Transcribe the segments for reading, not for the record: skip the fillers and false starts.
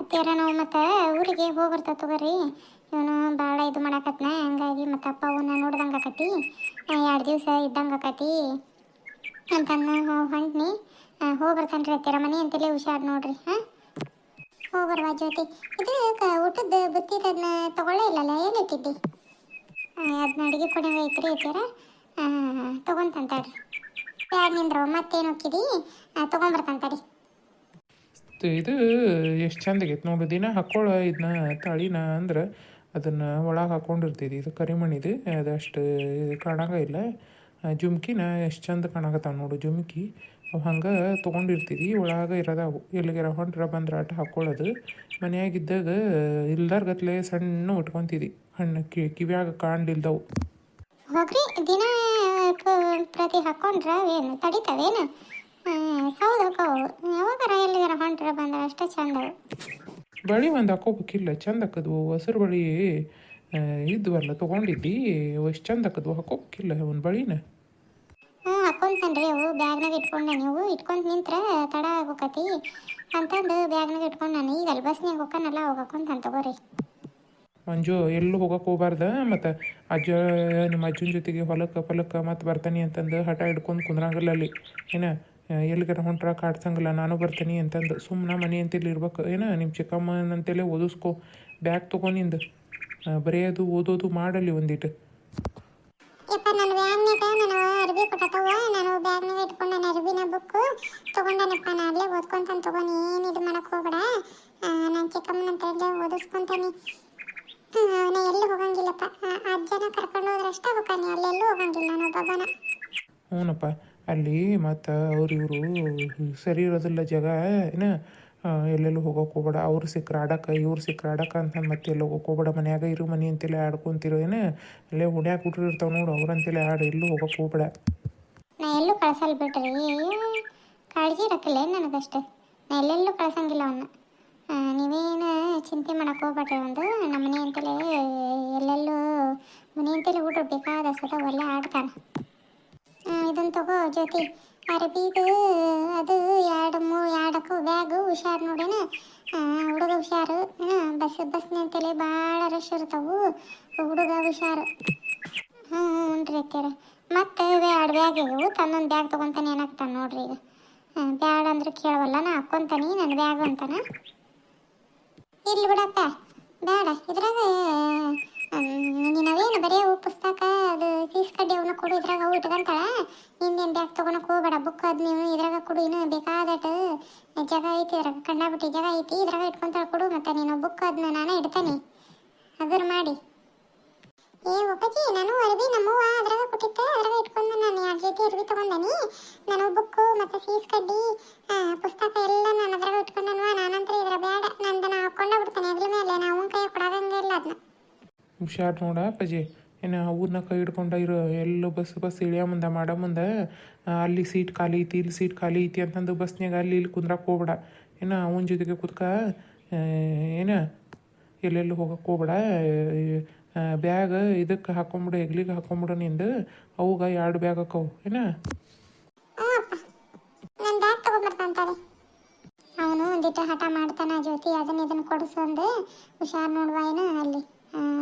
ಅತ್ತಿಯರ ನಾವು ಮತ್ತು ಊರಿಗೆ ಹೋಗ್ಬರ್ತಾವ ತಗೋರಿ. ಇವನು ಭಾಳ ಇದು ಮಾಡಾಕತ್ನ, ಹಂಗಾಗಿ ಮತ್ತು ಅಪ್ಪ ಅವನ್ನ ನೋಡ್ದಂಗೆ ಆಕತಿ, 2 ದಿವಸ ಇದ್ದಂಗೆ ಆಕತಿ ಅಂತಂದು ಹೊಂಟ್ನಿ. ಹೋಗ್ಬರ್ತಾನೆ ರೀ ಅತ್ತಿಯರ, ಮನೆ ಅಂತಲೇ ಹುಷಾರು ನೋಡ್ರಿ. ಹಾಂ, ಹೋಗ್ಬರ್ವಾ ಜ್ಯೋತಿ. ಇದು ಊಟದ ಬುತ್ತಿದ ಅದನ್ನ ತೊಗೊಳ್ಳೇ ಇಲ್ಲಲ್ಲ, ಏನಿಟ್ಟಿದ್ದಿ? ಅದನ್ನ ಅಡುಗೆ ಕೊಡಂಗೆ ಐತ್ರಿ ಅತ್ತಿಯರ, ತೊಗೊಂತಂತಾಡ್ರಿ. ಯಾರು ನಿಂದ್ರವ, ಮತ್ತೇನು ಹೋಗಿದಿ? ತೊಗೊಂಬರ್ತಂತಾಡಿ. ಇದು ಎಷ್ಟು ಚಂದಾಗೈತೆ ನೋಡು, ದಿನ ಹಾಕ್ಕೊಳ್ಳೋ ಇದನ್ನ ತಾಳಿನ ಅಂದ್ರೆ ಅದನ್ನು ಒಳಗೆ ಹಾಕ್ಕೊಂಡಿರ್ತೀವಿ. ಇದು ಕರಿಮಣಿದು, ಅದಷ್ಟು ಕಾಣಾಗ ಇಲ್ಲ. ಜುಮ್ಕಿನ ಎಷ್ಟು ಚಂದ ಕಾಣಕತ್ತಾವ ನೋಡು ಜುಮ್ಕಿ. ಅವು ಹಂಗೆ ತೊಗೊಂಡಿರ್ತೀವಿ, ಒಳಗೆ ಇರೋದವು. ಎಲ್ಲಿಗಾರ ಹೊಂಟ್ರ ಬಂದ್ರೆ ಆಟ ಹಾಕ್ಕೊಳ್ಳೋದು. ಮನೆಯಾಗಿದ್ದಾಗ ಇಲ್ದಾರ್ಗತ್ಲೆ ಸಣ್ಣ ಉಟ್ಕೊತಿದ್ವಿ, ಹಣ್ಣು ಕಿವ್ಯಾಗ ಕಾಣ್ಲಿಲ್ದವು. ಹೋಗ್ರಿ, ದಿನ ಪ್ರತಿ ಹಾಕ್ಕೊಂಡ್ರೆ ಏನು ತಡಿತಾವೇನು? ಸೌದು ಹಾಕವು, ಯಾವಾಗಾರ ಎಲ್ಲಿಗಾರ ಹೊಂಟ್ರ ಬಂದ್ರೆ ಅಷ್ಟೇ ಚಂದವು. ಬಳಿ ಒಂದು ಹಾಕೋಬೇಕಿಲ್ಲ, ಚಂದ ಹಾಕದ್ವು. ಹಸಿರು ಬಳಿ ಇದ್ವಲ್ಲ ತೊಗೊಂಡಿದ್ದಿ, ಎಷ್ಟು ಚಂದ ಹಾಕದ್ವು, ಹಾಕೋಬೇಕಿಲ್ಲ ಒಂದು ಬಳಿನ? ಹಾಕ್ಕೊಂತಾನ್ರಿ, ಅವು ಬ್ಯಾಗ್ನಾಗ ಇಟ್ಕೊಂಡೆ. ನೀವು ಇಟ್ಕೊಂಡು ನಿಂತ್ರೆ ತಡ ಆಗೋಕತಿ ಅಂತಂದು ಬ್ಯಾಗ್ನಾಗ ಇಟ್ಕೊಂಡು ನಾನು ಈಗ ಅಲ್ಲಿ ಬಸ್ನಾಗ ಹೋಗ್ಕನಲ್ಲ, ಅವಾಗ ಹಾಕ್ಕೊಂತಾನೆ ತಗೋರಿ. ಮಂಜು ಎಲ್ಲೂ ಹೋಗಕ್ಕೆ ಹೋಗ್ಬಾರ್ದ, ಮತ್ತು ನಿಮ್ಮ ಅಜ್ಜನ ಜೊತೆಗೆ ಹೊಲಕ್ಕೆ ಮತ್ತು ಬರ್ತಾನೆ ಅಂತಂದು ಹಠ ಹಿಡ್ಕೊಂಡು ಕುಂದ್ರಂಗಿಲ್ಲ ಅಲ್ಲಿ. ಏನ ಎಲ್ಲಿಗಾರ ಹೊಂಟ್ರ ಕಾಡ್ಸಂಗಿಲ್ಲ, ನಾನು ಬರ್ತೀನಿ ಅಂತಂದು ಸುಮ್ಮನೆ ಮನೆ ಅಂತೇಳಿ ಇರ್ಬೇಕು. ನಿಮ್ಮ ಚಿಕ್ಕಮ್ಮನಂತೇಳಿ ಓದಿಸ್ಕೊ, ಬ್ಯಾಗ್ ತೊಗೊಂಡಿಂದು ಬರೆಯೋದು ಓದೋದು ಮಾಡಲಿ ಒಂದಿಟ್ಟು. ಯಪ್ಪ, ನನ್ನ ಬ್ಯಾಗ್ನಾಗ ನಾನು ಅರ್ಬಿ ಕೊಟ್ಟವ, ನಾನು ಬ್ಯಾಗ್ನಾಗ ಇಟ್ಕೊಂಡು ನಾನು ಅರ್ಬಿನ ಬುಕ್ಕು ತೊಗೊಂಡನಪ್ಪ. ನಾನು ಅಲ್ಲೇ ಓದ್ಕೊಂತಾನೆ ತೊಗೊಂಡು, ಏನು ಇದು ಮಾಡಕ್ಕೆ ಹೋಗ್ಬೇಡ. ನಾನು ಚಿಕ್ಕಮ್ಮನಂತ ಓದಿಸ್ಕೊಂತಾನೆ. ನಾ ಎಲ್ಲೂ ಹೋಗಂಗಿಲ್ಲಪ್ಪ, ಅಜ್ಜನ ಕರ್ಕೊಂಡು ಹೋದ್ರೆ ಅಷ್ಟೇ ಹೋಗ್ತಾನೆ, ಅಲ್ಲೆಲ್ಲೂ ಹೋಗಂಗಿಲ್ಲ ನಾನು ಒಬ್ಬನ. ಹ್ಞೂನಪ್ಪ, ಅಲ್ಲಿ ಮತ್ತು ಇವರು ಸರಿ ಇರೋದಿಲ್ಲ ಜಾಗ. ಎಲ್ಲೆಲ್ಲೂ ಹೋಗೋಕೆ ಹೋಗ್ಬೇಡ. ಅವ್ರು ಸಿಕ್ಕರೆ ಆಡಕ್ಕೆ, ಇವ್ರು ಸಿಕ್ಕರೆ ಆಡಕ್ಕೆ ಅಂತಂದು ಮತ್ತೆ ಎಲ್ಲೂ ಹೋಗೋಕೆ ಹೋಗ್ಬೇಡ. ಮನ್ಯಾಗ ಇರು, ಮನೆ ಅಂತೇಳಿ ಆಡ್ಕೊತಿರೋ. ಅಲ್ಲೇ ಹುಡ್ಯಾಕ ಹುಡ್ರು ಇರ್ತಾವೆ ನೋಡು, ಅವ್ರಂತೇಳಿ ಆಡು, ಎಲ್ಲೂ ಹೋಗೋಕೆ ಹೋಗ್ಬೇಡ. ನಾ ಎಲ್ಲೂ ಕಳ್ಸಲ್ ಬಿಡ್ರಿ, ಕಾಳಜಿ ಇರಕ್ಕಿಲ್ಲ ನನಗಷ್ಟೇ. ನಾ ಎಲ್ಲೆಲ್ಲೂ ಕಳ್ಸಂಗಿಲ್ಲ ಅವನ್ನ. ನೀವೇನು ಚಿಂತೆ ಮಾಡಕ್ಕೆ ಹೋಗ್ಬೇಡ್ರಿ. ಒಂದು ನಮ್ಮ ಮನೆ ಅಂತಲೇ ಎಲ್ಲೆಲ್ಲೂ ಮನೆ ಅಂತಲೇ ಹುಡ್ರು ಬೇಕಾದ ಸದ ಒಳ್ಳೆ ಆಡ್ತಾನೆ. ಇದನ್ನು ತಗೋ ಜ್ಯೋತಿ, ಅರಬಿದು ಅದು 2 ಬ್ಯಾಗು ಹುಷಾರು ನೋಡೇನ. ಹುಡುಗ ಹುಷಾರು, ಬಸ್ನ ಅಂತಲೇ ಭಾಳ ರಶ್ ಇರ್ತಾವು, ಹುಡುಗ ಹುಷಾರು. ಹ್ಞೂ ರೀ ಅತ್ತೀರ. ಮತ್ತು 2 ಬ್ಯಾಗ್ ಇವು, ತನ್ನೊಂದು ಬ್ಯಾಗ್ ತೊಗೊತಾನೆ ಏನಾಗ್ತಾನೆ ನೋಡ್ರಿ. ಈಗ ಬ್ಯಾಡ ಅಂದ್ರೆ ಕೇಳವಲ್ಲ, ನಾ ಹಾಕ್ಕೊಂತಾನೆ ನನ್ನ ಬ್ಯಾಗ್ ಅಂತಾನೆ. ಇರ್ಲಿ ಬಿಡಪ್ಪ, ಬೇಡ. ಇದ್ರಾಗ ನೀನವೇನು ಬರೀ ಪುಸ್ತಕ ಅದು ಫೀಸ್ ಕಡ್ಡಿ ಅವನ್ನ ಕೊಡು, ಇದ್ರಾಗ ಅವು ಇಟ್ಕೊಂತಾಳ. ಇನ್ನೇನು ಬ್ಯಾಗ್ ತೊಗೊಳಕ್ಕೆ ಹೋಗ್ಬೇಡ, ಬುಕ್ ಅದು ನೀವು ಇದ್ರಾಗ ಕೊಡು. ಇನ್ನೂ ಬೇಕಾದಟ್ಟು ಜಾಗ ಐತಿ, ಇದ್ರಾಗ ಕಂಡಾಬಿಟ್ಟು ಜಾಗ ಐತಿ, ಇದ್ರಾಗ ಇಟ್ಕೊಂತಾಳ ಕೊಡು. ಮತ್ತು ನೀನು ಬುಕ್ ಅದನ್ನ ನಾನೇ ಇಡ್ತಾನೆ ಅದ್ರ ಮಾಡಿ. ಒಪ್ಪಜ್ಜಿ, ನಾನು ಅರ್ಬಿ ನಮ್ಮವ್ವ ಅದ್ರಾಗ ಕೊಟ್ಟಿದ್ದೆ, ಅದ್ರಾಗ ಇಟ್ಕೊಂಡು ನಾನು 2 ಜೊತೆ ಅರ್ಬಿ ತೊಗೊಂಡನಿ. ನಾನು ಬುಕ್ಕು ಮತ್ತು ಫೀಸ್ ಕಡ್ಡಿ ಪುಸ್ತಕ ಎಲ್ಲ ನಾನು ಅದ್ರಾಗ ಇಟ್ಕೊಂಡನ್ವ. ನಾನಂತರ ಇದ್ರ ಬೇಡ, ನಂದು ನಾ ಹಾಕ್ಕೊಂಡ ಬಿಡ್ತಾನೆ ಅದ್ರ ಮೇಲೆ, ನಾವು ಕೈ ಕೊಡೋದಂಗಿಲ್ಲ ಅದನ್ನ. ಹುಷಾರು ನೋಡ ಅಪ್ಪಾಜಿ. ಅವ್ರನ್ನ ಕೈ ಹಿಡ್ಕೊಂಡ ಇರೋ. ಎಲ್ಲೋ ಬಸ್ ಇಳಿಯೋ ಮುಂದೆ ಮಾಡೋ ಮುಂದೆ ಅಲ್ಲಿ ಸೀಟ್ ಖಾಲಿ ಐತಿ, ಇಲ್ಲಿ ಸೀಟ್ ಖಾಲಿ ಐತಿ ಅಂತಂದು ಬಸ್ನಾಗ ಅಲ್ಲಿ ಇಲ್ಲಿ ಕುಂದ್ರಕ್ಕೆ ಹೋಗ್ಬೇಡ. ಅವನ ಜೊತೆಗೆ ಕುತ್ಕ ಎಲ್ಲೆಲ್ಲೂ ಹೋಗಕ್ಕೆ ಹೋಗ್ಬೇಡ. ಬ್ಯಾಗ್ ಇದಕ್ಕೆ ಹಾಕೊಂಬಿಡು, ಹೆಗ್ಲಿಗೆ ಹಾಕೊಂಬಿಡು ನಿಂದು. ಅವಾಗ 2 ಬ್ಯಾಗ್ ಹಾಕವು. ನನ್ನ ಬ್ಯಾಗ್ ತೊಗೊಂಬರ್ತಾನೆ. ಅವನು ಒಂದಿಟ್ಟು ಹಠ ಮಾಡ್ತಾನೆ, ಜ್ಯೋತಿ ಅದನ್ನ ಇದನ್ನು ಕೊಡಿಸು ಅಂದೆ. ಹುಷಾರು ನೋಡುವ ಅಲ್ಲಿ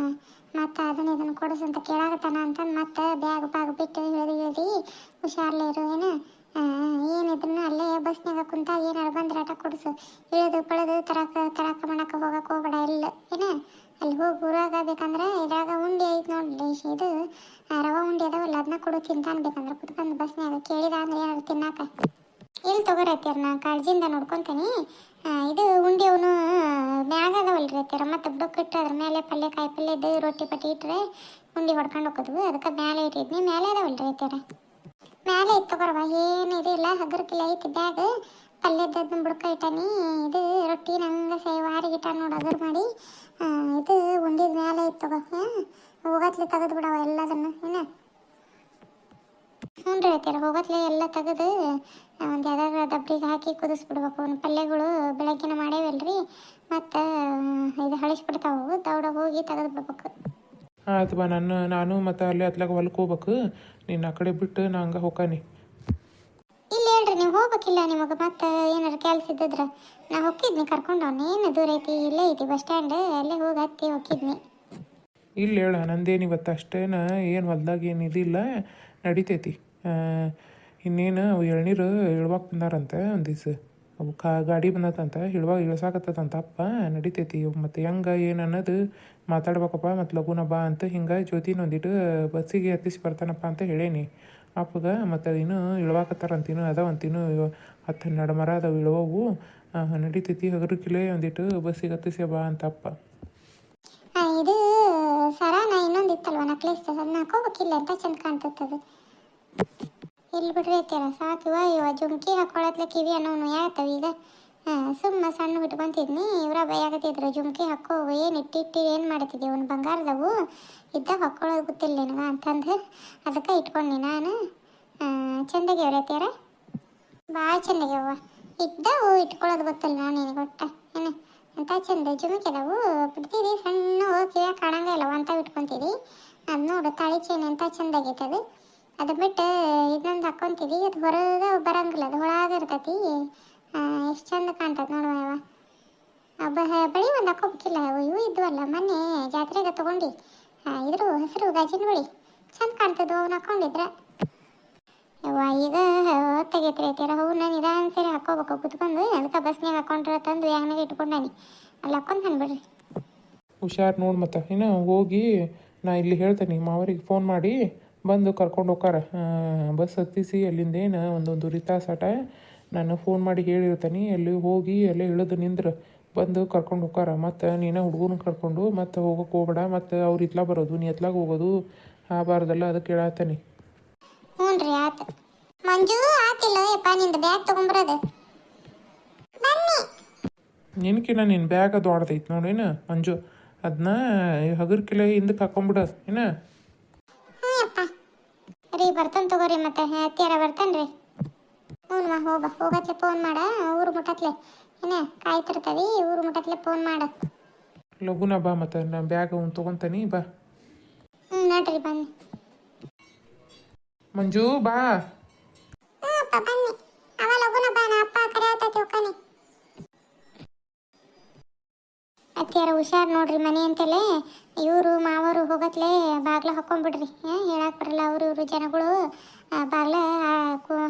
ಮತ್ತು ಇದನ್ನು ಕೊಡಿಸು ಅಂತ ಕೇಳಾಗತ್ತಾನ ಅಂತಂದು ಮತ್ತೆ ಬ್ಯಾಗ್ ಬಿಟ್ಟು ಹೇಳ್ದು ಹುಷಾರ್ಲೇ ಇರು. ಏನಿದ್ರು ಅಲ್ಲೇ ಬಸ್ನಾಗ ಕುಂತಾಗ ಏನಾರು ಬಂದ್ರೆ ಆಟ ಕೊಡಿಸು. ಇಳಿದು ಪಳೆದು ತರಕ ಮಾಡಕ್ಕೆ ಹೋಗಕ್ಕೆ ಹೋಗ್ಬೇಡ. ಅಲ್ಲಿ ಹೋಗಿ ಊರಾಗ ಬೇಕಂದ್ರೆ ಇದ್ರಾಗ ಉಂಡಿ ಐತೆ ನೋಡಿ, ಇದು ರವೆ ಉಂಡಿ ಅದಾವಲ್ಲ, ಅದನ್ನ ಕೊಡು ತಿಂತಾನೆ. ಬೇಕಂದ್ರೆ ಕುತ್ಕೊಂಡು ಬಸ್ನಾಗ ಕೇಳಿದ ಅಂದ್ರೆ ಏನಾದ್ರು ತಿನ್ನಾಕ. ಇಲ್ಲಿ ತೊಗೊರತ್ತೀರ, ನಾ ಕಾಳಜಿಯಿಂದ ನೋಡ್ಕೊತೀನಿ. ಇದು ಉಂಡಿ ಅವನು ಮ್ಯಾಗ ಅದಾವಲ್ರಿ ಅತ್ತೀರ, ಮತ್ತು ಬುಡಕ್ಕೆ ಇಟ್ಟು ಅದ್ರ ಮೇಲೆ ಕಾಯಿ ಪಲ್ಯದ್ದು ರೊಟ್ಟಿ ಪಟ್ಟಿ ಇಟ್ಟರೆ ಉಂಡಿ ಹೊಡ್ಕೊಂಡು ಹೋಗೋದು. ಅದಕ್ಕೆ ಮೇಲೆ ಇಟ್ಟಿದ್ನಿ, ಮೇಲೆ ಅದಾವಲ್ರಿ ಅತ್ತೀರ, ಮೇಲೆ ಇತ್ತು ತೊಗೊರವ. ಏನು ಇದಿಲ್ಲ, ಹಗರಕಿಲ್ಲ ಐತಿ ಬ್ಯಾಗ್. ಪಲ್ಯದ್ದು ಬುಡಕ ಇಟ್ಟಾನಿ. ಇದು ರೊಟ್ಟಿ ನಂಗೆ ವಾರಿಗಿಟ್ಟ ನೋಡಿ ಅಗರ್ ಮಾಡಿ. ಇದು ಉಂಡಿದ ಮೇಲೆ ಇತ್ತು ತಗೋ. ಹೋಗತ್ಲೆ ತೆಗೆದು ಬಿಡವ ಎಲ್ಲದನ್ನು. ಹ್ಞೂ ರೀ ಹೇಳ್ತೀರ, ಹೋಗತ್ಲೆ ಎಲ್ಲ ತೆಗೆದು ಒಂದು ಯಾವ್ದಾದ್ರು ಡಬ್ರಿಗೆ ಹಾಕಿ ಕುದಿಸ್ಬಿಡ್ಬೇಕು. ಪಲ್ಯಗಳು ಬೆಳಗ್ಗಿನ ಮಾಡೇವಲ್ರಿ, ಮತ್ತು ಇದು ಹಳಿಸ್ಬಿಡ್ತಾವು, ದೌಡ ಹೋಗಿ ತೆಗೆದು ಬಿಡ್ಬೇಕು. ಆಯ್ತು ಬಾ, ನಾನು ಮತ್ತು ಅಲ್ಲಿ ಹೊಲಕ್ಕೆ ಹೋಗ್ಬೇಕು. ನೀನು ಆ ಕಡೆ ಬಿಟ್ಟು ನಾ ಹಂಗೆ ಹೋಗಾನಿ. ಇಲ್ಲಿ ನಡ್ರಿ ನೀವು ಹೋಗ್ಬೇಕಿಲ್ಲ ನಿಮಗೆ ಮತ್ತೆ ಏನಾರು ಕೆಲಸ ಇದ್ದಿದ್ರೆ ನಾ ಹೋಗಿದ್ನಿ ಕರ್ಕೊಂಡು ಏನು ದೂರ ಐತಿ ಇಲ್ಲೇ ಐತಿ ಬಸ್ ಸ್ಟ್ಯಾಂಡ್ ಅಲ್ಲೇ ಹೋಗಿ ಹತ್ತಿ ಹೋಗಿದ್ನಿ. ಇಲ್ಲ ಹೇಳ ನಂದೇನು ಇವತ್ತು ಅಷ್ಟೇನ ಏನು ಹೊಲ್ದಾಗ ಏನು ಇದಿಲ್ಲ ನಡಿತೈತಿ. ಇನ್ನೇನು ಅವು ಎಳ್ನೀರು ಇಳ್ವಾಕ್ ಬಂದಾರಂತೆ ಒಂದು ದಿವ್ಸ ಅವು ಗಾಡಿ ಬಂದತಂತ ಇಳ್ಸಾಕತ್ತದಂತ ಅಪ್ಪ ನಡಿತೈತಿ. ಮತ್ತು ಹೆಂಗೆ ಏನು ಅನ್ನೋದು ಮಾತಾಡ್ಬೇಕಪ್ಪ ಮತ್ತು ಲಗುನ ಬಾ ಅಂತ ಹಿಂಗೆ ಜ್ಯೋತಿನ ಒಂದಿಟ್ಟು ಬಸ್ಸಿಗೆ ಹತ್ತಿಸಿ ಬರ್ತಾನಪ್ಪ ಅಂತ ಹೇಳೇನಿ ಅಪ್ಪಗ. ಮತ್ತು ಇನ್ನೂ ಇಳ್ವಾಕತ್ತಾರಂತ ಇನ್ನೂ ಅದಾವಂತಿನ್ನೂ 10-12 ಮರ ಅದಾವು ಇಳುವವು. ನಡಿತೈತಿ ಹಗರಕಿಲೆ ಒಂದಿಟ್ಟು ಬಸ್ಸಿಗೆ ಹತ್ತಿಸಿ ಬಾ ಅಂತ ಅಪ್ಪ. ಇದು ಸರಾನ ಇನ್ನೊಂದು ಇತ್ತಲ್ವ ನಕ್ಲೇಸ್ ಅದನ್ನ ಹಾಕೋಬೇಕಿಲ್ಲ ಅಂತ ಚಂದ ಕಾಣ್ತದೆ. ಇಲ್ಲಿ ಬಿಡ್ರಿ ಐತಿರ ಸಾಕು ಇವ ಜುಮ್ಕಿ ಹಾಕೊಳತ್ಲೆ ಕಿವಿ ಅನ್ನೋನು ಯಾಕವ ಈಗ ಸುಮ್ಮ ಸಣ್ಣ ಬಿಟ್ಕೊಂತಿದ್ನಿ. ಇವರ ಭಯಾಗತ್ತಿದ್ರು ಜುಮ್ಕಿ ಹಾಕೋ ಏನು ಇಟ್ಟಿಟ್ಟು ಏನು ಮಾಡ್ತಿದ್ದೆ ಒಂದು ಬಂಗಾರದವು ಇದ್ದಾಗ ಹಾಕ್ಕೊಳ್ಳೋದು ಗೊತ್ತಿಲ್ಲ ನಿನಗೆ ಅಂತಂದು ಅದಕ್ಕೆ ಇಟ್ಕೊಂಡಿ ನಾನು. ಚಂದಾಗ್ಯವ್ರ ಐತಿಯಾರ ಭಾಳ ಚಂದಾಗ್ಯವ ಇದ್ದವು ಇಟ್ಕೊಳ್ಳೋದು ಗೊತ್ತಿಲ್ಲ ನಾನು ನಿನಗೆ ಒಟ್ಟ ಏನು ಅಂತ ಚಂದ ಜುಮ್ಕಿ ಅದಾವು ಬಿಡ್ತಿದ್ದಿ ಸಣ್ಣ ಕಿವಿಯಾಗ ಕಾಣಂಗ ಇಲ್ಲವ ಅಂತ ಇಟ್ಕೊಂತಿದ್ದಿ. ಅದು ನೋಡು ತಾಳಿ ಚೈನ್ ಅಂತ ಚಂದಾಗೈತೆ ಅದು. ಅದು ಬಿಟ್ಟು ಇದೊಂದು ಹಾಕ್ಕೊಂತಿದ್ದಿ ಅದು ಹೊರಗೆ ಬರಂಗಿಲ್ಲ ಅದು ಒಳಗೆ ಇರ್ತೈತಿ. ಎಷ್ಟು ಚಂದ ಕಾಣ್ತದೆ ನೋಡುವ ಬಳಿ ಒಂದು ಹಾಕೋಬೇಕಿಲ್ಲ ಇವು ಇದ್ವಲ್ಲ ಮೊನ್ನೆ ಜಾತ್ರೆಗೆ ತೊಗೊಂಡು ಇದ್ರ ಹೆಸರು ಗಾಜಿನ ಬಳಿ ಚಂದ ಕಾಣ್ತದೆ ಅವ್ನು ಹಾಕ್ಕೊಂಡಿದ್ರೆ. ಯವ್ವ ಈಗ ತೆಗೈತ್ರಿ ಐತಿರ ಹೂ ನಾನು ನಿಧಾನ ಸೇರಿ ಹಾಕೋಬೇಕು ಕುತ್ಕೊಂಡು ಅದಕ್ಕೆ ಬಸ್ನಾಗ ಹಾಕೊಂಡ್ರೆ ತಂದು ಯಾಗನಾಗ ಇಟ್ಕೊಂಡಾನಿ ಅಲ್ಲಿ ಹಾಕ್ಕೊಂತಾನೆ ಬಿಡ್ರಿ. ಹುಷಾರು ನೋಡಿ ಮತ್ತು ಇನ್ನು ಹೋಗಿ ನಾ ಇಲ್ಲಿ ಹೇಳ್ತೇನೆ ಮಾವರಿಗೆ ಫೋನ್ ಮಾಡಿ ಬಂದು ಕರ್ಕೊಂಡು ಹೋಗಾರ. ಬಸ್ ಹತ್ತಿಸಿ ಅಲ್ಲಿಂದೇನು ಒಂದೊಂದು ತಾಸಾಟ ನಾನು ಫೋನ್ ಮಾಡಿ ಹೇಳಿರ್ತೀನಿ. ಅಲ್ಲಿ ಹೋಗಿ ಅಲ್ಲೇ ಇಳಿದು ನಿಂದ್ರೆ ಬಂದು ಕರ್ಕೊಂಡು ಹೋಗಾರ. ಮತ್ತು ನೀನು ಹುಡುಗನ ಕರ್ಕೊಂಡು ಮತ್ತೆ ಹೋಗೋಕೆ ಹೋಗ್ಬೇಡ. ಮತ್ತು ಅವ್ರು ಇತ್ಲಾ ಬರೋದು ನೀ ಎತ್ಲಾಗ ಹೋಗೋದು ಆಗಬಾರ್ದಲ್ಲ ಅದಕ್ಕೆ ಹೇಳತ್ತೀನಿ. ಹ್ಞೂ ರೀ ಆತು ಮಂಜು ಆತಿಲ್ಲ ಯಪ್ಪ ನಿಂದು ಬ್ಯಾಗ್ ತೊಗೊಂಬರೋದು ಬನ್ನಿ. ನಿನ್ಕಿನ ನಿನ್ನ ಬ್ಯಾಗ್ ಅದು ಆಡ್ದೈತಿ ನೋಡೇನು ಮಂಜು ಅದನ್ನ ಹಗರ್ಕಿಲೆ ಹಿಂದಕ್ಕೆ ಹಾಕೊಂಬಿಡ ಏನ. ಹ್ಞೂ ಅಪ್ಪ ರೀ ಬರ್ತಾನೆ ತಗೋರಿ ಮತ್ತೆ ಹತ್ತಿರ ಬರ್ತಾನೆ ರೀ. ಹ್ಞೂ ಹೋಗತ್ಲೆ ಫೋನ್ ಮಾಡ ಊರು ಮುಟ್ಟತ್ಲೆ ಏನ ಕಾಯ್ತಿರ್ತವಿ ಊರು ಮುಟ್ಟತ್ಲೆ ಫೋನ್ ಮಾಡ ಲಗುನ ಬಾ ಮತ್ತು ನಾ ಬ್ಯಾಗ್ ಅವ್ನು ತೊಗೊತಾನಿ ಬಾ. ನೋಡ್ರಿ ಬನ್ನಿ ಮಂಜು ಬಾ. ಅಪ್ಪ ಬನ್ನಿ ಅವ ಲಗುನ ಬಾ ನಾ ಅಪ್ಪ ಕರೆಯತೈತಿ ಹೋಗ್ತಾನೆ. ಅತ್ತಿಯಾರ ಹುಷಾರು ನೋಡ್ರಿ ಮನೆ ಅಂತಲೇ ಇವರು ಮಾವರು ಹೋಗತ್ಲೆ ಬಾಗ್ಲ ಹಾಕೊಂಡ್ಬಿಡ್ರಿ. ಹೇಳಕ್ಕೆ ಬರಲ್ಲ ಇವರು ಜನಗಳು ಬಾಗ್ಲ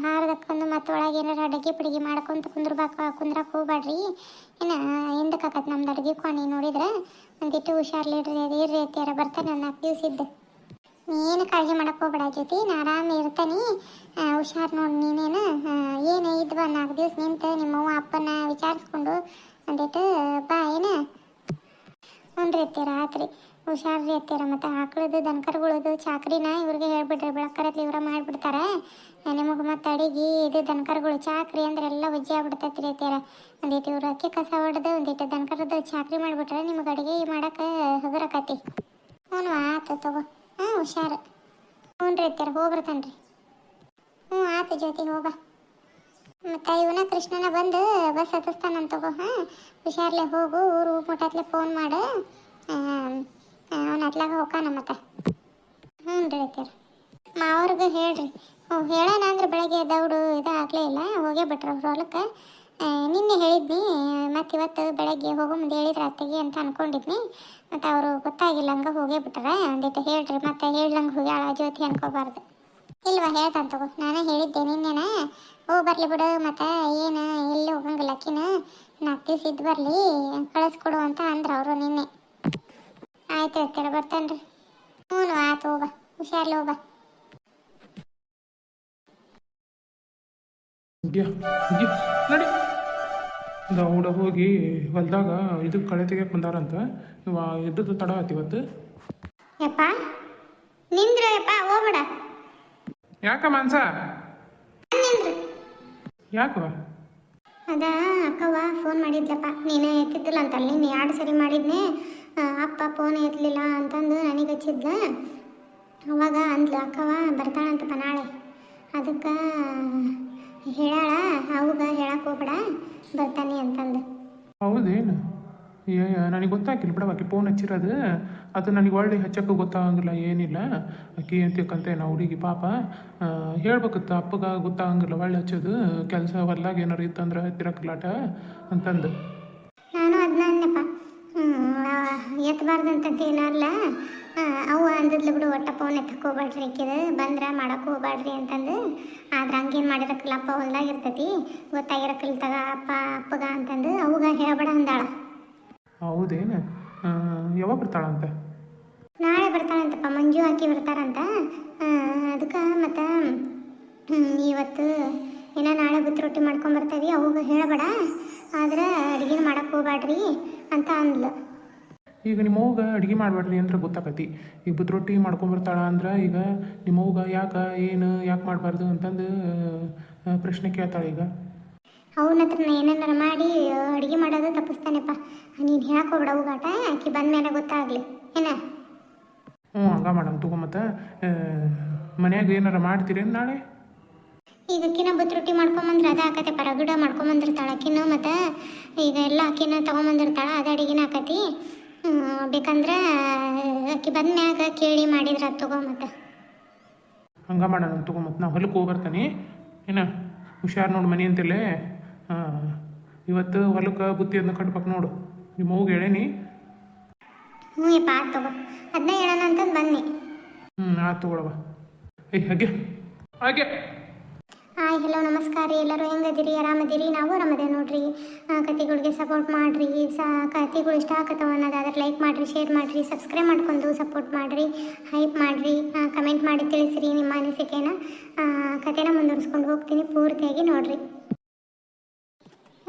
ಹಾರದಕ್ಕೊಂದು ಮತ್ತು ಒಳಗೆ ಏನಾರು ಅಡುಗೆ ಪಿಡುಗೆ ಮಾಡ್ಕೊಂತ ಕುಂದ್ರಕ್ಕೆ ಹೋಗ್ಬೇಡ್ರಿ. ಇನ್ನು ಹಿಂದಕ್ಕೆ ಆಕತ್ ನಮ್ದು ಅಡುಗೆ ಕೋಣಿ ನೋಡಿದ್ರೆ ಒಂದಿಟ್ಟು ಹುಷಾರ್ಲಿಡ್ರಿ ಅದು ಇರ್ರಿ ಅತ್ತಿಯಾರ ಬರ್ತಾನೆ ಒಂದು 4 ದಿವಸ ಇದ್ದು. ನೀನು ಕಾಳಜಿ ಮಾಡಕ್ಕೆ ಹೋಗ್ಬೇಡ ಜ್ಯೋತಿ ನಾ ಆರಾಮ ಇರ್ತಾನೆ. ಹುಷಾರು ನೋಡಿ ನೀನೇನು ಏನು ಇದ್ದು 4 ದಿವಸ ನಿಂತು ನಿಮ್ಮವ್ವ ಅಪ್ಪನ ವಿಚಾರಿಸ್ಕೊಂಡು ಒಂದಿಟ್ಟು ಬಾ ಏನು. ಹ್ಞೂ ರೀ ಅತ್ತಿಯಾರ ಆತ್ರಿ ಹುಷಾರ್ರಿ ಅತ್ತಿಯಾರ. ಮತ್ತು ಆಕಳದು ದನಕರುಗಳದು ಚಾಕ್ರಿನ ಇವ್ರಿಗೆ ಹೇಳ್ಬಿಡ್ರಿ ಬೆಳಕರತ್ಲಿ ಇವ್ರ ಮಾಡಿಬಿಡ್ತಾರೆ. ನಿಮಗೆ ಮತ್ತು ಅಡಿಗೆ ಇದು ದನಕರುಗಳು ಚಾಕ್ರಿ ಅಂದ್ರೆ ಎಲ್ಲ ವಜ್ಜೆ ಆಗ್ಬಿಡ್ತೈತಿ ರೀ ಅತ್ತಿಯಾರ. ಒಂದಿಟ್ಟು ಇವ್ರು ಅಕ್ಕಿ ಕಸ ಹೊಡೆದು ಒಂದಿಟ್ಟು ದನಕರದ್ದು ಚಾಕ್ರಿ ಮಾಡಿಬಿಟ್ರೆ ನಿಮಗೆ ಅಡುಗೆ ಮಾಡೋಕೆ ಹಗುರಕತಿ. ಹ್ಞೂ ಆತು ತಗೋ ಹುಷಾರು. ಹ್ಞೂ ರೀ ಅತ್ತಿಯಾರ ಹೋಗ್ಬರ್ತಾನೆ ರೀ. ಹ್ಞೂ ಆತು ಜ್ಯೋತಿ ಹೋಗ. ಮತ್ತು ಇವನ ಕೃಷ್ಣನ ಬಂದು ಬಸ್ ಹತ್ತಿಸ್ತಾನಂತ ತಗೋ. ಹುಷಾರ್ಲೆ ಹೋಗು ಊರು ಮುಟ್ಟತ್ಲೆ ಫೋನ್ ಮಾಡು ಅವನ ಹತ್ಲಾಗ ಹೋಗಾನ ಮತ್ತೆ. ಹ್ಞೂ ರೀ ಅತ್ತಿಯಾರ ಮಾವ್ರಿಗೆ ಹೇಳ್ರಿ. ಹೇಳೋಣ ಅಂದ್ರೆ ಬೆಳಗ್ಗೆ ದೌಡು ಇದು ಆಗಲೇ ಇಲ್ಲ ಹೋಗೇ ಬಿಟ್ರು ಅವ್ರ ಹೊಲಕ್ಕೆ. ನಿನ್ನೆ ಹೇಳಿದ್ನಿ ಮತ್ತು ಇವತ್ತು ಬೆಳಗ್ಗೆ ಹೋಗೋ ಮುಂದೆ ಹೇಳಿದ್ರೆ ಅತ್ತಿಗೆ ಅಂತ ಅಂದ್ಕೊಂಡಿದ್ನಿ. ಮತ್ತು ಅವರು ಗೊತ್ತಾಗಿಲ್ಲ ಹಂಗೆ ಹೋಗೇ ಬಿಟ್ರೆ ಒಂದಿಟ್ಟು ಹೇಳ್ರಿ. ಮತ್ತು ಹೇಳ್ದಂಗೆ ಹೋಗ್ಯಾಳ ಜ್ಯೋತಿ ಅನ್ಕೋಬಾರ್ದು. ಇಲ್ವಾ ಹೇಳ್ತಾನೆ ತಗೋ ನಾನೇ ಹೇಳಿದ್ದೆ ನಿನ್ನೆನ ಬರಲಿ ಬಿಡು. ಮತ್ತು ಏನು ಎಲ್ಲಿ ಹೋಗಂಗಿಲ್ಲ ಅಕ್ಕಿನ 4 ದಿವಸ ಇದ್ದು ಬರಲಿ ಕಳಿಸ್ಕೊಡು ಅಂತ ಅಂದ್ರೆ ಅವರು ನಿನ್ನೆ. ಆಯ್ತು ಹೇಳ್ತೀರ ಬರ್ತಾನೆ ರೀ. ಹ್ಞೂ ಆಯ್ತು ಹೋಗ ಹುಷಾರ್ಲಿ ಹೋಗ. ನಡಿ ದೌಡ ಹೋಗಿ ಹೊಲ್ದಾಗ ಇದು ಕಳೆ ತೆಗಿಯಕ್ಕೆ ಬಂದಾರಂತ. ಇದ್ದದ್ದು ತಡ ಆಯ್ತು ಇವತ್ತು. ಯಪ್ಪ ನಿಂದ್ರೆ ಯಪ್ಪ ಹೋಗ್ಬೇಡ. ಯಾಕ ಮಾನ್ಸ ಯಾಕವ ಅದ ಅಕ್ಕವ್ವ ಫೋನ್ ಮಾಡಿದ್ಲಪ್ಪ ನೀನೇ ಎತ್ತಿದ್ದಿಲ್ಲ ಅಂತಲ್ಲ. ನೀನು 2 ಸರಿ ಮಾಡಿದ್ನೆ ಅಪ್ಪ ಫೋನ್ ಎತ್ತಲಿಲ್ಲ ಅಂತಂದು ನನಗೆ ಹಚ್ಚಿದ್ದ. ಅವಾಗ ಅಂದ್ಲು ಅಕ್ಕವ್ವ ಬರ್ತಾಳಂತಪ್ಪ ನಾಳೆ ಅದಕ್ಕೆ ಹೇಳಾಳ ಅವಾಗ ಹೇಳಕ್ಕೆ ಹೋಗ್ಬೇಡ ಬರ್ತಾನೆ ಅಂತಂದು. ಹೌದೇನು ನನಗೆ ಗೊತ್ತಾಗಿಲ್ಲ ಬಿಡವಾಕಿ ಫೋನ್ ಹಚ್ಚಿರೋದು. ಅದು ನನಗೆ ಒಳ್ಳೆ ಹಚ್ಚಕ್ಕೆ ಗೊತ್ತಾಗಂಗಿಲ್ಲ ಏನಿಲ್ಲ. ಆಕಿ ಅಂತಿಕಂತೆ ನಾವು ಹುಡುಗಿ ಪಾಪ ಹೇಳ್ಬೇಕಿತ್ತು ಅಪ್ಪಗೆ ಗೊತ್ತಾಗಂಗಿಲ್ಲ ಒಳ್ಳೆ ಹಚ್ಚೋದು ಕೆಲಸ ಹೊಲ್ದಾಗ ಏನಾರು ಇತ್ತಂದ್ರೆ ತಿರಕ್ಲಾಟ ಅಂತಂದು. ನಾನು ಅದನ್ನ ಅಂದೆಪ್ಪ. ಎತ್ತಬಾರ್ದಂತದ್ದು ಏನಲ್ಲ. ಅವು ಅಂದದ್ಲು ಬಿಡು, ಒಟ್ಟ ಫೋನ್ ಎತ್ತಕ್ಕೆ ಹೋಗ್ಬೇಡ್ರಿ, ಆಕಿದು ಬಂದ್ರೆ ಮಾಡಕ್ಕೆ ಹೋಗ್ಬೇಡ್ರಿ ಅಂತಂದು. ಆದ್ರೆ ಹಂಗೇನು ಮಾಡಿರಕ್ಕಲ್ಲಪ್ಪ, ಹೊಲ್ದಾಗ ಇರ್ತೈತಿ, ಗೊತ್ತಾಗಿರಕ್ಕಲ್ಲ ತಗ ಅಪ್ಪಗ ಅಂತಂದು ಅವಾಗ ಹೇಳ್ಬೇಡ ಅಂದಾಳ. ಹೌದೇನು? ಯಾವಾಗ ಬರ್ತಾಳಂತೆ? ನಾಳೆ ಬರ್ತಾಳಂತಪ್ಪ, ಮಂಜು ಹಾಕಿ ಬರ್ತಾರಂತ. ಅದಕ್ಕೆ ಮತ್ತು ಇವತ್ತು ಏನೋ ನಾಳೆ ಬುತ್ತಿ ರೊಟ್ಟಿ ಮಾಡ್ಕೊಂಬರ್ತೀವಿ, ಅವಾಗ ಹೇಳಬೇಡ, ಆದ್ರೆ ಅಡುಗೆ ಮಾಡಕ್ಕೆ ಹೋಗ್ಬೇಡ್ರಿ ಅಂತ ಅಂದ್ಲು. ಈಗ ನಿಮ್ಮವ್ಗ ಅಡುಗೆ ಮಾಡಬೇಡ್ರಿ ಅಂದ್ರೆ ಗೊತ್ತಾಕತಿ. ಈಗ ಬುತ್ತಿ ರೊಟ್ಟಿ ಮಾಡ್ಕೊಂಬರ್ತಾಳ ಅಂದ್ರೆ ಈಗ ನಿಮ್ಮವ್ಗ ಯಾಕೆ ಮಾಡಬಾರ್ದು ಅಂತಂದು ಪ್ರಶ್ನೆ ಕೇಳ್ತಾಳೆ. ಈಗ ಅವನ ಹತ್ರ ಏನೇನಾರ ಮಾಡಿ ಅಡುಗೆ ಮಾಡೋದು ತಪ್ಪಿಸ್ತಾನೆಪ್ಪ. ನೀನು ಹೇಳಕ್ಕೆ ಹೋಗ್ಬೇಡ, ಹೋಗಾಟ ಆಕಿ ಬಂದ ಮೇಲೆ ಗೊತ್ತಾಗಲಿ ಏನ. ಹಂಗೆ ಮಾಡಮ್ ತಗೋ. ಮತ್ತು ಮನ್ಯಾಗ ಏನಾರ ಮಾಡ್ತೀರೇನು ನಾಳೆ? ಈಗ ಅಕ್ಕಿನ ಬುತ್ತಿ ರೊಟ್ಟಿ ಮಾಡ್ಕೊಂಬಂದ್ರೆ ಅದು ಆಕತೆ, ಪರಗಡ ಮಾಡ್ಕೊಂಬಂದಿರ್ತಾಳೆ ಅಕ್ಕಿನ. ಮತ್ತು ಈಗ ಎಲ್ಲ ಅಕ್ಕಿನ ತೊಗೊಂಬಂದಿರ್ತಾಳೆ, ಅದು ಅಡುಗೆನ ಆಕತಿ. ಬೇಕಂದ್ರೆ ಅಕ್ಕಿ ಬಂದ್ಮ್ಯಾಗ ಕೇಳಿ ಮಾಡಿದ್ರೆ ಅದು ತಗೋ. ಮತ್ತು ಹಂಗೆ ಮಾಡೋಣ ತಗೋ. ಮತ್ತು ನಾ ಹೊಲಕ್ಕೆ ಹೋಗಿ ಬರ್ತಾನೆ ಏನ. ಹುಷಾರು ನೋಡು ಮನೆ ಅಂತಲೇ. ಇವತ್ತು ಹೊಲಕ್ಕೆ ಬುತ್ತಿ ಅದನ್ನ ಕಟ್ಬೇಕು ನೋಡು. ನಿಮ್ಮ ಅವ್ಗೆ ಹೇಳೇನಿ. ಹ್ಞೂ ಯಪ್ಪ, ಆತು ತಗೋ, ಅದನ್ನ ಹೇಳೋಣ ಅಂತಂದು ಬನ್ನಿ. ಆತು ತಗೊಳವ. ಹಾಗೆ ಹಾಗೆ ಹಾಯ್, ಹಲೋ, ನಮಸ್ಕಾರ ರೀ. ಎಲ್ಲರೂ ಹೆಂಗದಿರಿ? ಆರಾಮದಿರಿ? ನಾವು ಆರಾಮದೇವೆ ನೋಡ್ರಿ. ಕತೆಗಳಿಗೆ ಸಪೋರ್ಟ್ ಮಾಡಿರಿ. ಕತೆಗಳು ಇಷ್ಟ ಆಗತ್ತವ ಅನ್ನೋದಾದ್ರೆ ಲೈಕ್ ಮಾಡಿರಿ, ಶೇರ್ ಮಾಡಿರಿ, ಸಬ್ಸ್ಕ್ರೈಬ್ ಮಾಡ್ಕೊಂಡು ಸಪೋರ್ಟ್ ಮಾಡಿರಿ, ಹೈಪ್ ಮಾಡಿರಿ, ಕಮೆಂಟ್ ಮಾಡಿ ತಿಳಿಸಿರಿ ನಿಮ್ಮ ಅನಿಸಿಕೆನ. ಕತೆನ ಮುಂದುವರಿಸ್ಕೊಂಡು ಹೋಗ್ತೀನಿ, ಪೂರ್ತಿಯಾಗಿ ನೋಡಿರಿ.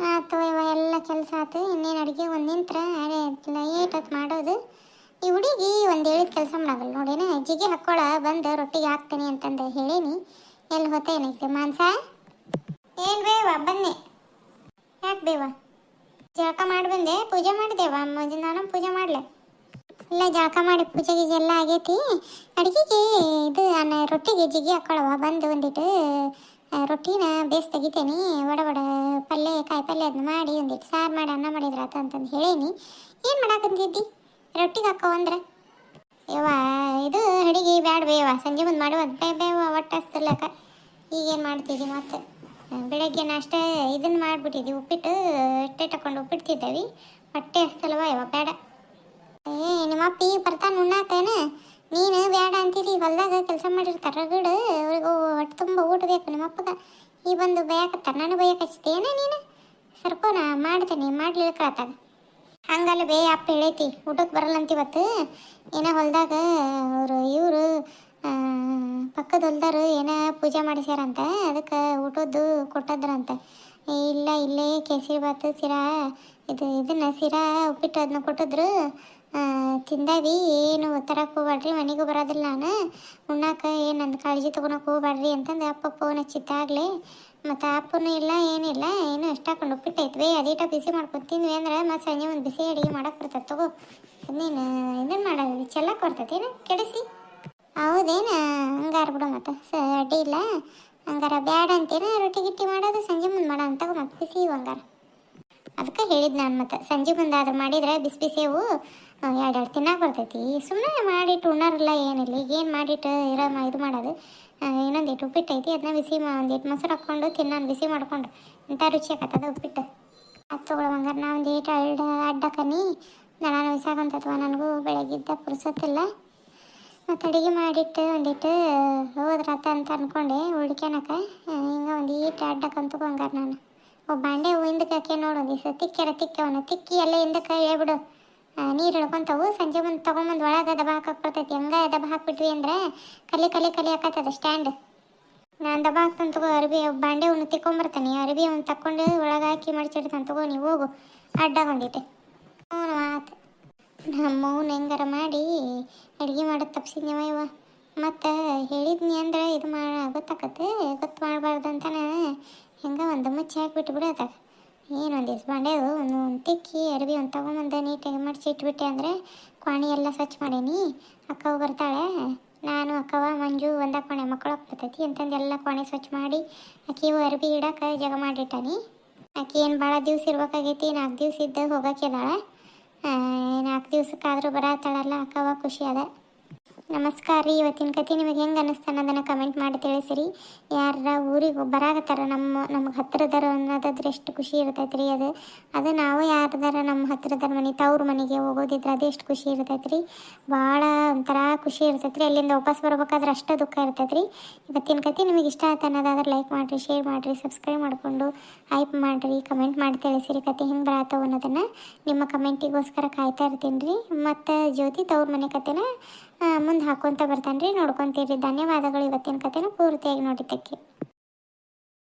ಆಯ್ತು ಇವ ಎಲ್ಲ ಕೆಲಸ ಆಯ್ತು. ಇನ್ನೇನು ಅಡುಗೆ ಒಂದು ನಿಂತ್ರೆ ಲೇಟ್ ಹೊತ್ತು ಮಾಡೋದು. ಈ ಹುಡುಗಿ ಒಂದು ಹೇಳಿದ ಕೆಲಸ ಮಾಡಾಗಲ್ಲ ನೋಡೇನ. ಅಜ್ಜಿಗೆ ಹಾಕ್ಕೊಳ ಬಂದು ರೊಟ್ಟಿಗೆ ಹಾಕ್ತೀನಿ ಅಂತಂದು ಹೇಳೀನಿ. ಎಲ್ಲಿ ಹೊತ್ತೇನೈತೆ ಮಾಂಸ? ಏನು ಬೇವ ಬನ್ನಿ. ಯಾಕೆ ಬೇವ? ಜಳಕ ಮಾಡಿ ಬಂದೆ, ಪೂಜೆ ಮಾಡಿದೆವ. ನಾನು ಪೂಜೆ ಮಾಡಲೆ ಇಲ್ಲ, ಜಳಕ ಮಾಡಿ ಪೂಜೆ ಗೀಜೆ ಎಲ್ಲ ಆಗೈತಿ. ಅಡುಗೆಗೆ ಇದು ರೊಟ್ಟಿಗೆ ಜಿಗಿ ಹಾಕ್ಕೊಳವ ಬಂದು ಒಂದಿಟ್ಟು ರೊಟ್ಟಿನ ಬೇಸ್ ತೆಗಿತೇನೆ. ಒಡ ಪಲ್ಯ, ಕಾಯಿ ಪಲ್ಯ ಅದನ್ನ ಮಾಡಿ ಒಂದಿಟ್ಟು ಸಾರು ಮಾಡಿ ಅನ್ನ ಮಾಡಿದ್ರ ಆತ ಅಂತಂದು ಹೇಳೀನಿ. ಏನು ಮಾಡಾಕಂತಿದ್ದಿ? ರೊಟ್ಟಿಗೆ ಹಾಕೋ ಅಂದ್ರೆ ಯವ್ವ ಇದು ಅಡುಗೆ ಬ್ಯಾಡ ಬೇವ, ಸಂಜೆ ಮುಂದೆ ಮಾಡುವಂತ ಬೇವ ಒಟ್ಟು ಹಸ್ತಲಕ್ಕ. ಈಗೇನು ಮಾಡ್ತಿದ್ದಿ? ಮತ್ತು ಬೆಳಗ್ಗೆ ನಾಷ್ಟ ಇದನ್ನು ಮಾಡಿಬಿಟ್ಟಿದ್ವಿ, ಉಪ್ಪಿಟ್ಟು ಅಷ್ಟೇ ತಗೊಂಡು ಉಪ್ಪಿಡ್ತಿದ್ದೇವೆ. ಹೊಟ್ಟೆ ಹಸ್ತಲ್ವ ಯವ್ವ, ಬೇಡ. ನಿಮ್ಮ ಅಪ್ಪ ಈಗ ಬರ್ತಾನೆ ಉಣ್ಣಾಕೇನ? ನೀನು ಬೇಡ ಅಂತಿದ್ದಿ. ಹೊಲ್ದಾಗ ಕೆಲಸ ಮಾಡಿರ್ತಾರೆ ರಗಡು, ಅವ್ರಿಗೆ ಹೊಟ್ಟೆ ತುಂಬ ಊಟ ಬೇಕು. ನಿಮ್ಮ ಅಪ್ಪಗೆ ಈ ಬಂದು ಬಯಕತ್ತಾರ, ನಾನು ಬಯಕ್ಕೆ ಹಚ್ತೇನ? ನೀನು ಸರ್ಕೋನ ಮಾಡ್ತೇನೆ, ಮಾಡ್ಲಿಕ್ಕತ್ತಾಗ ಹಂಗಲ್ಲ ಬೇ. ಅಪ್ಪ ಹೇಳೈತಿ ಊಟಕ್ಕೆ ಬರಲ್ಲಂತ ಇವತ್ತು. ಏನೋ ಹೊಲ್ದಾಗ ಇವರು ಪಕ್ಕದ ಹೊಲ್ದಾರು ಏನೋ ಪೂಜೆ ಮಾಡಿಸ್ಯಾರಂತ, ಅದಕ್ಕೆ ಊಟದ್ದು ಕೊಟ್ಟದ್ರಂತ. ಇಲ್ಲ ಇಲ್ಲೇ ಕೇಸರಿ ಬಾತು ಶಿರಾ ಇದನ್ನು ಶಿರಾ ಉಪ್ಪಿಟ್ಟು ಅದನ್ನ ಕೊಟ್ಟಿದ್ರು, ತಿಂದಾವಿ. ಏನು ತರಕ್ಕೆ ಹೋಗ್ಬೇಡ್ರಿ, ಮನೆಗೂ ಬರೋದಿಲ್ಲ ನಾನು ಉಣ್ಣಾಕ, ಏನು ನಂದು ಕಾಳಜಿ ತೊಗೊಳಕ್ಕೆ ಹೋಗ್ಬೇಡ್ರಿ ಅಂತಂದು ಅಪ್ಪ ಫೋನ್ ಹಚ್ಚಿದ್ದಾಗಲೇ. ಮತ್ತು ಅಪ್ಪನೂ ಇಲ್ಲ ಏನಿಲ್ಲ, ಏನು ಅಷ್ಟು ಹಾಕೊಂಡು ಉಪ್ಪಿಟ್ಟೈತ್ವಿ, ಅದೀಟ ಬಿಸಿ ಮಾಡ್ಕೊಂಡು ತಿಂದ್ವಿ ಅಂದ್ರೆ ಮತ್ತು ಸಂಜೆ ಒಂದು ಬಿಸಿ ಅಡುಗೆ ಮಾಡಕ್ಕೆ ಬರ್ತದೆ ತಗೋ. ನೀನು ಇದನ್ನು ಮಾಡೋದು ಚೆಲ್ಲಕ್ಕೆ ಬರ್ತೈತೇನು ಕೆಡಿಸಿ? ಹೌದೇನು? ಹಂಗಾರ ಬಿಡು, ಮತ್ತು ಅಡ್ಡಿ ಇಲ್ಲ. ಹಂಗಾರ ಬ್ಯಾಡ ಅಂತೇನು ರೊಟ್ಟಿ ಗಿಟ್ಟಿ ಮಾಡೋದು ಸಂಜೆ ಮುಂದೆ ಮಾಡೋ ಅಂತ ಮತ್ತು ಬಿಸಿ ಹಂಗಾರ. ಅದಕ್ಕೆ ಹೇಳಿದ್ದು ನಾನು, ಮತ್ತು ಸಂಜೆ ಮುಂದೆ ಆದ್ರೆ ಮಾಡಿದರೆ ಬಿಸಿ ಬಿಸಿವು ಎರಡು ತಿನ್ನಕ್ಕೆ ಬರ್ತೈತಿ. ಸುಮ್ಮನೆ ಮಾಡಿಟ್ಟು ಉಣ್ಣಾರಿಲ್ಲ ಏನಿಲ್ಲ. ಈಗ ಏನು ಮಾಡಿಟ್ಟು ಇದು ಮಾಡೋದು. ಇನ್ನೊಂದಿಟ್ಟು ಉಪ್ಪಿಟ್ಟು ಐತಿ, ಅದನ್ನ ಬಿಸಿ ಒಂದಿಟ್ಟು ಮೊಸರು ಹಾಕ್ಕೊಂಡು ತಿನ್ನೋಣ ಬಿಸಿ ಮಾಡ್ಕೊಂಡು. ಇಂಥ ರುಚಿ ಆಕತ್ತದ ಉಪ್ಪಿಟ್ಟು. ಅದು ತೊಗೊಳವಂಗಾರ ನಾ ಒಂದಿಟ್ಟು ಅಡ್ಡಕನಿ ನಾನು ಬಿಸಾಕಂತತ್ವ. ನನಗೂ ಬೆಳಗ್ಗಿದ್ದ ಪುರ್ಸೊತ್ತಿಲ್ಲ. ಮತ್ತು ಅಡುಗೆ ಮಾಡಿಟ್ಟು ಒಂದಿಟ್ಟು ಹೋದ್ರತ ಅಂತ ಅಂದ್ಕೊಂಡೆ ಉಳ್ಕ್ಯಾನಕ. ಹಿಂಗೆ ಒಂದಿಟ್ಟು ಅಡ್ಡಕ್ಕಂತ ಹಂಗಾರ ನಾನು ಬಾಂಡೆ ಹಿಂದಕ್ಕೆ ಹಾಕಿ ನೋಡು, ಒಂದಿವ್ಸ ತಿಕ್ಕವನ ತಿಕ್ಕಿ ಎಲ್ಲ ಹಿಂದಕ್ಕೆ ಹೇಳ್ಬಿಡು. ನೀರು ಹಿಡ್ಕೊಂತವು. ಸಂಜೆ ಮುಂದೆ ತೊಗೊಂಬಂದು ಒಳಗೆ ದಬ ಹಾಕಕ್ಕೆ ಬರ್ತೈತಿ. ಹಂಗೆ ದಬ ಹಾಕ್ಬಿಟ್ವಿ ಅಂದ್ರೆ ಕಲಿ ಹಾಕತ್ತದ ಸ್ಟ್ಯಾಂಡ್. ನಾನು ದಬ ಹಾಕ್ತಾನೆ ತಗೋ. ಅರ್ಬಿ ಬಾಂಡೆ ಅವನು ತಿಕ್ಕೊಂಬರ್ತಾನೆ. ಅರ್ಬಿ ಅವ್ನು ತಕ್ಕೊಂಡು ಒಳಗೆ ಹಾಕಿ ಮಡಿಚಿಡ್ತಾನೆ ತಗೋ. ನೀವು ಹೋಗು ಅಡ್ಡ ಹೊಂದಿಟ್ಟೆ. ಹ್ಞೂ ಆತು. ನಮ್ಮವ್ನು ಹೆಂಗಾರ ಮಾಡಿ ಅಡುಗೆ ಮಾಡೋದು ತಪ್ಸಿದ್ನವ ಇವ. ಮತ್ತು ಹೇಳಿದ್ನಿ ಅಂದ್ರೆ ಇದು ಗೊತ್ತಾಕತ್ತೆ, ಗೊತ್ತು ಮಾಡಬಾರ್ದು ಅಂತಾನೆ ಹೆಂಗೆ ಒಂದು ಮುಚ್ಚಿ ಹಾಕಿಬಿಟ್ಟು ಬಿಡೋದಾಗ. ಏನು ಒಂದಿವ್ಸ ಬಾಂಡೆವು ಒಂದು ತಿಕ್ಕಿ ಅರ್ಬಿ ಒಂದು ತೊಗೊಂಬಂದು ನೀಟಾಗಿ ಮಡಿಸಿ ಇಟ್ಬಿಟ್ಟೆ ಅಂದರೆ ಕ್ವಾಣಿ ಎಲ್ಲ ಸ್ವಚ್ಛ ಮಾಡೀನಿ. ಅಕ್ಕವು ಬರ್ತಾಳೆ, ನಾನು ಅಕ್ಕವ ಮಂಜು ಒಂದ ಕೋಣೆ ಮಕ್ಕಳಕ್ಕೆ ಬರ್ತೈತಿ ಅಂತಂದು ಎಲ್ಲ ಕೋಣೆ ಸ್ವಚ್ಛ ಮಾಡಿ ಆಕಿವು ಅರ್ಬಿ ಇಡಕ್ಕೆ ಜಾಗ ಮಾಡಿಟ್ಟಾನಿ. ಆಕೆ ಏನು ಭಾಳ ದಿವ್ಸ ಇರ್ಬೇಕಾಗೈತಿ, 4 ದಿವ್ಸ ಇದ್ದು ಹೋಗಕ್ಕಿದಾಳೆ. 4 ದಿವ್ಸಕ್ಕಾದರೂ ಬರತ್ತಾಳಲ್ಲ ಅಕ್ಕವ ಖುಷಿ ಅದ. ನಮಸ್ಕಾರ ರೀ. ಇವತ್ತಿನ ಕತೆ ನಿಮಗೆ ಹೆಂಗೆ ಅನ್ನಿಸ್ತು ಅನ್ನೋದನ್ನು ಕಮೆಂಟ್ ಮಾಡಿ ತಿಳಿಸಿರಿ. ಯಾರ ಊರಿಗೆ ಬರಾಕತ್ತಾರ ನಮಗೆ ಹತ್ತಿರದಾರ ಅನ್ನೋದಾದ್ರೆ ಎಷ್ಟು ಖುಷಿ ಇರ್ತೈತೆ ರೀ. ಅದು ನಾವು ಯಾರ್ದಾರ ನಮ್ಮ ಹತ್ತಿರದಾರ ಮನೆ ತವ್ರ ಮನೆಗೆ ಹೋಗೋದಿದ್ರೆ ಅದು ಎಷ್ಟು ಖುಷಿ ಇರ್ತೈತೆ ರೀ. ಭಾಳ ಒಂಥರ ಖುಷಿ ಇರ್ತೈತೆ ರೀ. ಅಲ್ಲಿಂದ ವಾಪಸ್ ಬರ್ಬೇಕಾದ್ರೆ ಅಷ್ಟು ದುಃಖ ಇರ್ತೈತೆ ರೀ. ಇವತ್ತಿನ ಕತೆ ನಿಮಗೆ ಇಷ್ಟ ಆಯ್ತು ಅನ್ನೋದಾದ್ರೆ ಲೈಕ್ ಮಾಡಿರಿ, ಶೇರ್ ಮಾಡಿರಿ, ಸಬ್ಸ್ಕ್ರೈಬ್ ಮಾಡಿಕೊಂಡು ಹೈಪ್ ಮಾಡಿರಿ, ಕಮೆಂಟ್ ಮಾಡಿ ತಿಳಿಸಿರಿ ಕತೆ ಹೆಂಗೆ ಬರತ್ತವ ಅನ್ನೋದನ್ನು. ನಿಮ್ಮ ಕಮೆಂಟಿಗೋಸ್ಕರ ಕಾಯ್ತಾ ಇರ್ತೀನಿ ರೀ. ಮತ್ತು ಜ್ಯೋತಿ ತವ್ರ ಮನೆ ಕತೆನ ಮುಂದೆ ಹಾಕ್ಕೊತ ಬರ್ತಾನೆ ರೀ, ನೋಡ್ಕೊತೀರಿ. ಧನ್ಯವಾದಗಳು. ಇವತ್ತಿನ ಕತೆನ ಪೂರ್ತಿಯಾಗಿ ನೋಡಿದ್ದಕ್ಕೆ.